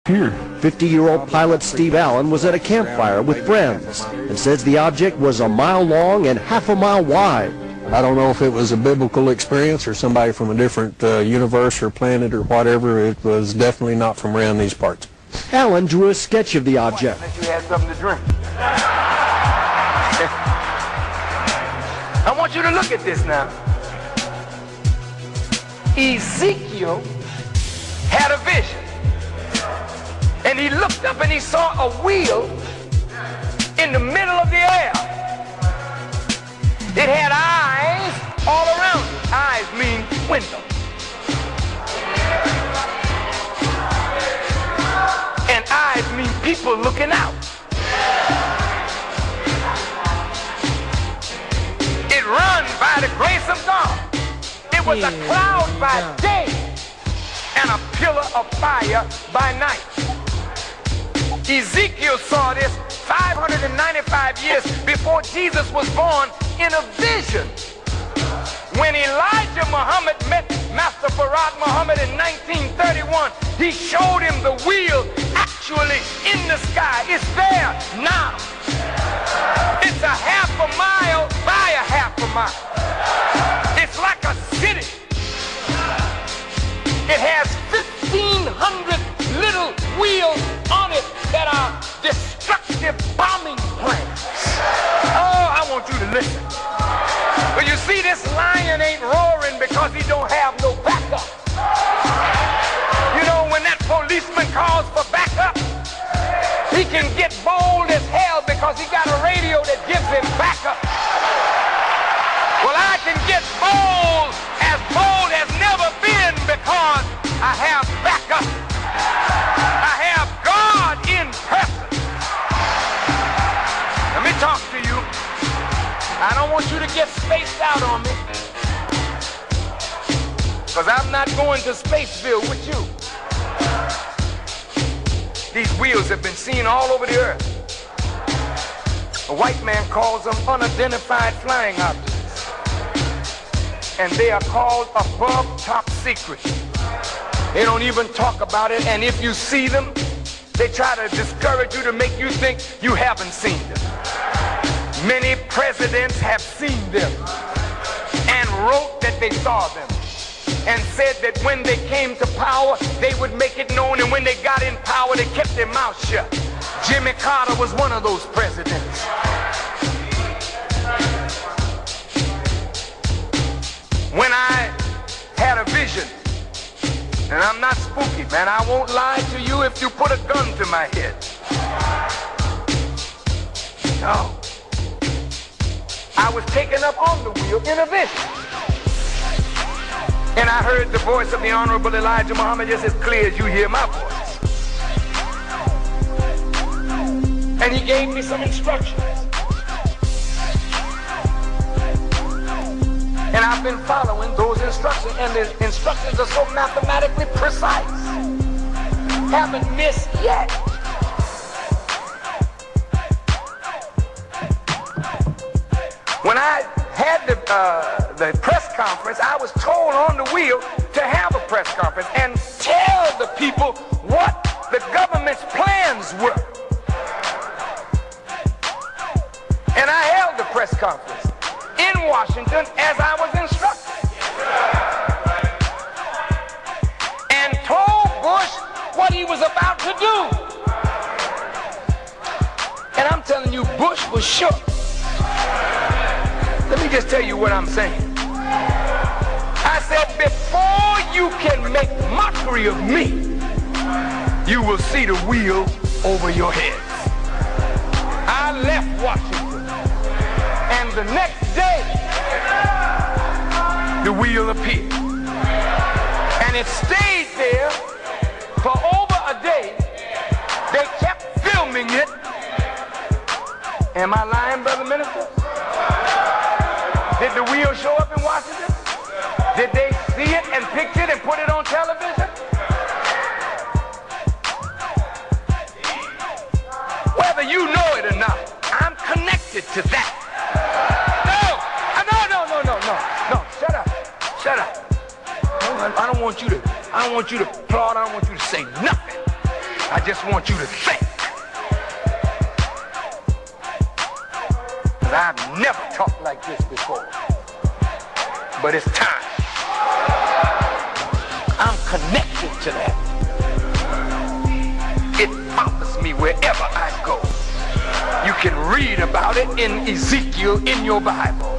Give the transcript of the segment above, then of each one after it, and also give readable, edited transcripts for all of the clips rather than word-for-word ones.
Here. 50-year-old pilot Steve Allen was at a campfire with friends and says the object was a mile long and half a mile wide. I don't know if it was a biblical experience or somebody from a different universe or planet or whatever. It was definitely not from around these parts. Allen drew a sketch of the object. Unless you had something to drink. I want you to look at this now. Ezekiel had a vision. And he looked up and he saw a wheel in the middle of the air. It had eyes all around it. Eyes mean window. And eyes mean people looking out. It runs by the grace of God. It was a cloud by day and a pillar of fire by night. Ezekiel saw this 595 years before Jesus was born in a vision. When Elijah Muhammad met Master Farad Muhammad in 1931, he showed him the wheel actually in the sky. It's there now. It's a half a mile by a half a mile. It's like a city. It has 1,500 little wheels on it that are destructive bombing plants. Oh, I want you to listen. But you see, this lion ain't roaring because he don't have no backup. You know, when that policeman calls for backup, he can get bold as hell because he got a radio that gives him backup. Well, I can get bold as never been because I have backup. I have God in person. Let me talk to you. I don't want you to get spaced out on me, because I'm not going to Spaceville with you. These wheels have been seen all over the earth. A white man calls them unidentified flying objects. And they are called above top secret. They don't even talk about it, and if you see them, they try to discourage you to make you think you haven't seen them. Many presidents have seen them and wrote that they saw them and said that when they came to power, they would make it known, and when they got in power, they kept their mouth shut. Jimmy Carter was one of those presidents. When I had a vision, and I'm not spooky, man, I won't lie to you if you put a gun to my head. No. I was taken up on the wheel in a vision. And I heard the voice of the Honorable Elijah Muhammad just as clear as you hear my voice. And he gave me some instructions. And I've been following those instructions, and the instructions are so mathematically precise. Haven't missed yet. When I had the press conference, I was told on the wheel to have a press conference and tell the people what the government's plans were. And I held the press conference in Washington as I was instructed. And told Bush what he was about to do. And I'm telling you, Bush was shook. Let me just tell you what I'm saying. I said, before you can make mockery of me, you will see the wheel over your heads. I left Washington, and the next day, the wheel appeared. And it stayed there for over a day. They kept filming it. Am I lying, Brother Minister? Did the wheel show up in Washington? Did they see it and picture it and put it on television? Whether you know it or not, I'm connected to that. No, shut up. I don't want you to applaud, I don't want you to say nothing. I just want you to think. Because I've never talked like this before. But it's time. I'm connected to that. It follows me wherever I go. You can read about it in Ezekiel in your Bible.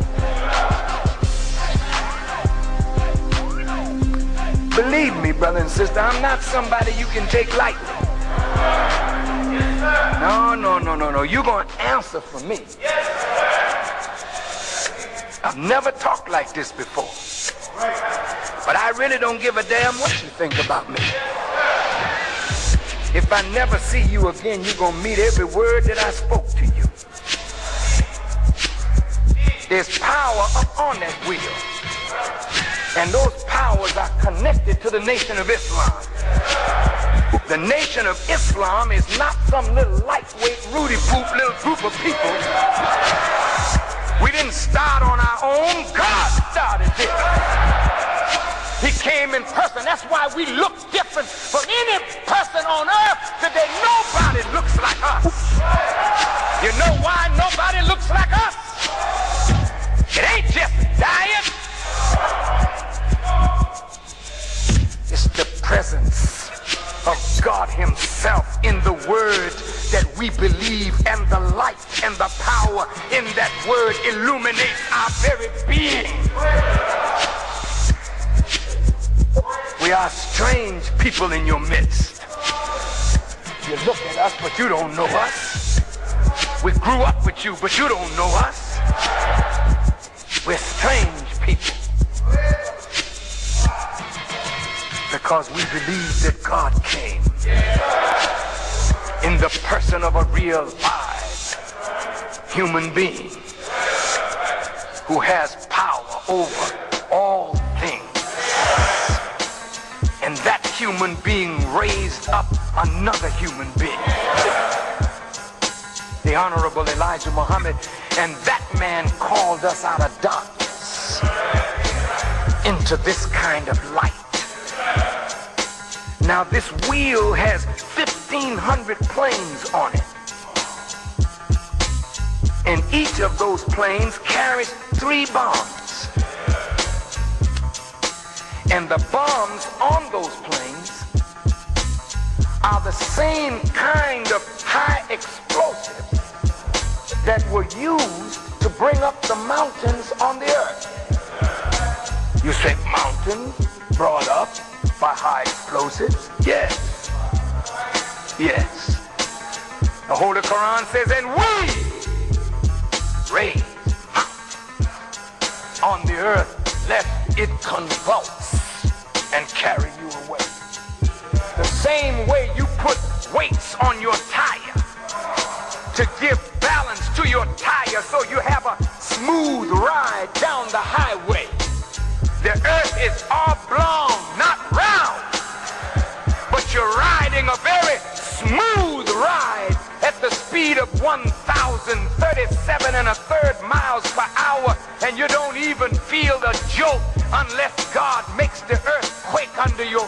Believe me, brother and sister, I'm not somebody you can take lightly. No. You're going to answer for me. I've never talked like this before. But I really don't give a damn what you think about me. If I never see you again, you're going to meet every word that I spoke to you. There's power up on that wheel. And those powers are connected to the Nation of Islam. The Nation of Islam is not some little lightweight, Rudy-poop little group of people. We didn't start on our own. God started this. He came in person. That's why we look different from any person on earth today. Nobody looks like us. You know why nobody looks like us? It ain't just diet. It's the presence of God himself in the word that we believe, and the light and the power in that word illuminates our very being. We are strange people in your midst. You look at us, but you don't know us. We grew up with you, but you don't know us. We're strange people. Because we believe that God came in the person of a real live human being who has power over all things. And that human being raised up another human being, the Honorable Elijah Muhammad, and that man called us out of darkness into this kind of light. Now this wheel has 1,500 planes on it. And each of those planes carries 3 bombs. And the bombs on those planes are the same kind of high explosives that were used to bring up the mountains on the earth. You say mountains brought up by high explosives? Yes. Yes. The Holy Quran says, and we raised on the earth, lest it convulse and carry you away. The same way you put weights on your tire to give balance to your tire so you have a smooth ride down the highway. The earth is oblong, not round, but you're riding a very smooth ride at the speed of 1,037 1/3 miles per hour, and you don't even feel the jolt unless God makes the earth quake under your